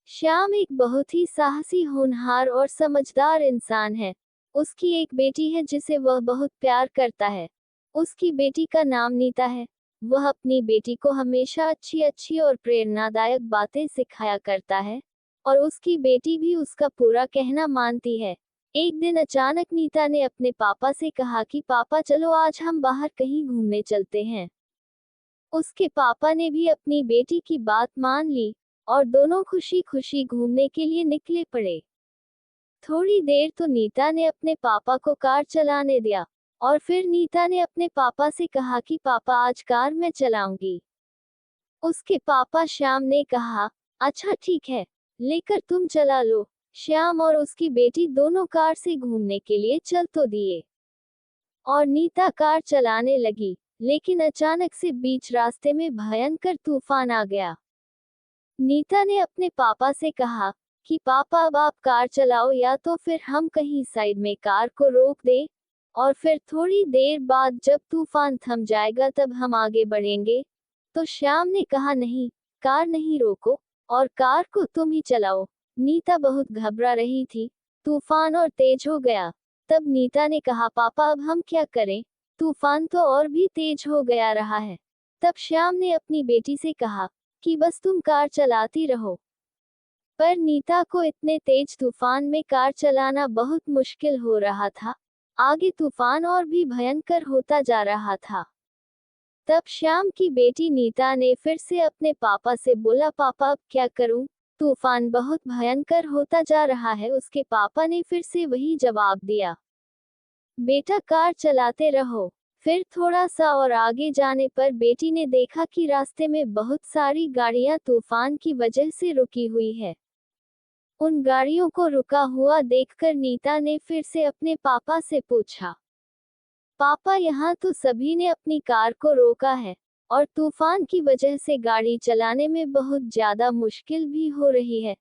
श्याम एक बहुत ही साहसी, होनहार और समझदार इंसान है। उसकी एक बेटी है जिसे वह बहुत प्यार करता है। उसकी बेटी का नाम नीता है। वह अपनी बेटी को हमेशा अच्छी अच्छी और प्रेरणादायक बातें सिखाया करता है और उसकी बेटी भी उसका पूरा कहना मानती है। एक दिन अचानक नीता ने अपने पापा से कहा कि पापा चलो आज हम बाहर कहीं घूमने चलते हैं। उसके पापा ने भी अपनी बेटी की बात मान ली और दोनों खुशी खुशी घूमने के लिए निकले पड़े। थोड़ी देर तो नीता ने अपने पापा को कार चलाने दिया और फिर नीता ने अपने पापा से कहा कि पापा आज कार मैं चलाऊंगी। उसके पापा श्याम ने कहा, अच्छा ठीक है, लेकर तुम चला लो। श्याम और उसकी बेटी दोनों कार से घूमने के लिए चल तो दिए और नीता कार चलाने लगी, लेकिन अचानक से बीच रास्ते में भयंकर तूफान आ गया। नीता ने अपने पापा से कहा कि पापा अब आप कार चलाओ या तो फिर हम कहीं साइड में कार को रोक दें और फिर थोड़ी देर बाद जब तूफान थम जाएगा तब हम आगे बढ़ेंगे। तो श्याम ने कहा नहीं, कार नहीं रोको और कार को तुम ही चलाओ। नीता बहुत घबरा रही थी, तूफान और तेज हो गया। तब नीता ने कहा पापा अब हम क्या करें, तूफान तो और भी तेज हो गया रहा है। तब श्याम ने अपनी बेटी से कहा कि बस तुम कार चलाती रहो। पर नीता को इतने तेज तूफान में कार चलाना बहुत मुश्किल हो रहा था। आगे तूफान और भी भयंकर होता जा रहा था। तब श्याम की बेटी नीता ने फिर से अपने पापा से बोला पापा अब क्या करूं, तूफान बहुत भयंकर होता जा रहा है। उसके पापा ने फिर से वही जवाब दिया, बेटा कार चलाते रहो। फिर थोड़ा सा और आगे जाने पर बेटी ने देखा कि रास्ते में बहुत सारी गाड़ियां तूफान की वजह से रुकी हुई है। उन गाड़ियों को रुका हुआ देखकर नीता ने फिर से अपने पापा से पूछा, पापा यहाँ तो सभी ने अपनी कार को रोका है और तूफान की वजह से गाड़ी चलाने में बहुत ज्यादा मुश्किल भी हो रही है,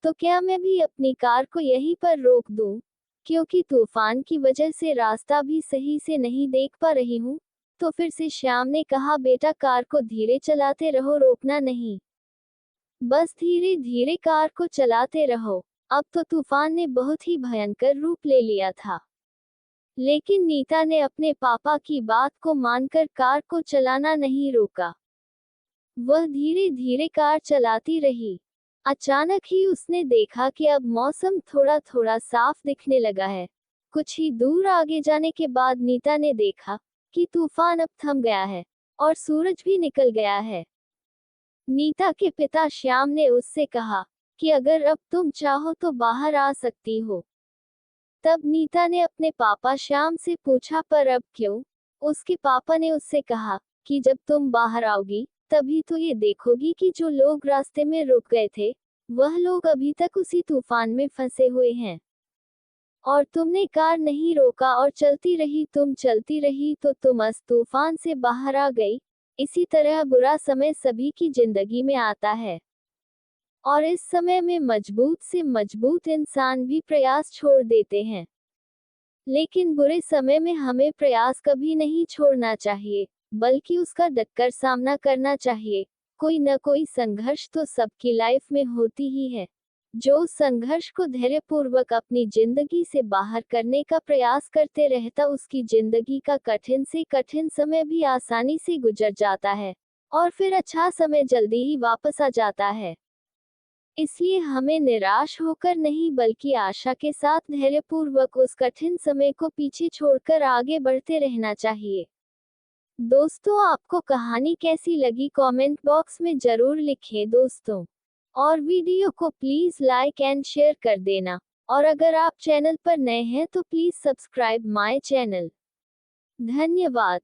तो क्या मैं भी अपनी कार को यहीं पर रोक दूं? क्योंकि तूफान की वजह से रास्ता भी सही से नहीं देख पा रही हूँ। तो फिर से श्याम ने कहा बेटा कार को धीरे चलाते रहो, रोकना नहीं, बस धीरे धीरे कार को चलाते रहो। अब तो तूफान ने बहुत ही भयंकर रूप ले लिया था, लेकिन नीता ने अपने पापा की बात को मानकर कार को चलाना नहीं रोका। वह धीरे धीरे कार चलाती रही। अचानक ही उसने देखा कि अब मौसम थोड़ा थोड़ा साफ दिखने लगा है। कुछ ही दूर आगे जाने के बाद नीता ने देखा कि तूफान अब थम गया है और सूरज भी निकल गया है। नीता के पिता श्याम ने उससे कहा कि अगर अब तुम चाहो तो बाहर आ सकती हो। तब नीता ने अपने पापा श्याम से पूछा पर अब क्यों? उसके पापा ने उससे कहा कि जब तुम बाहर आओगी तभी तो ये देखोगी कि जो लोग रास्ते में रुक गए थे वह लोग अभी तक उसी तूफान में फंसे हुए हैं और तुमने कार नहीं रोका और चलती रही, तुम चलती रही तो तुम इस तूफान से बाहर आ गई। इसी तरह बुरा समय सभी की जिंदगी में आता है और इस समय में मजबूत से मजबूत इंसान भी प्रयास छोड़ देते हैं, लेकिन बुरे समय में हमें प्रयास कभी नहीं छोड़ना चाहिए, बल्कि उसका डटकर सामना करना चाहिए। कोई न कोई संघर्ष तो सबकी लाइफ में होती ही है। जो संघर्ष को धैर्यपूर्वक अपनी जिंदगी से बाहर करने का प्रयास करते रहता उसकी जिंदगी का कठिन से कठिन समय भी आसानी से गुजर जाता है और फिर अच्छा समय जल्दी ही वापस आ जाता है। इसलिए हमें निराश होकर नहीं बल्कि आशा के साथ धैर्यपूर्वक उस कठिन समय को पीछे छोड़कर आगे बढ़ते रहना चाहिए। दोस्तों आपको कहानी कैसी लगी कमेंट बॉक्स में जरूर लिखें दोस्तों, और वीडियो को प्लीज लाइक एंड शेयर कर देना, और अगर आप चैनल पर नए हैं तो प्लीज सब्सक्राइब माय चैनल। धन्यवाद।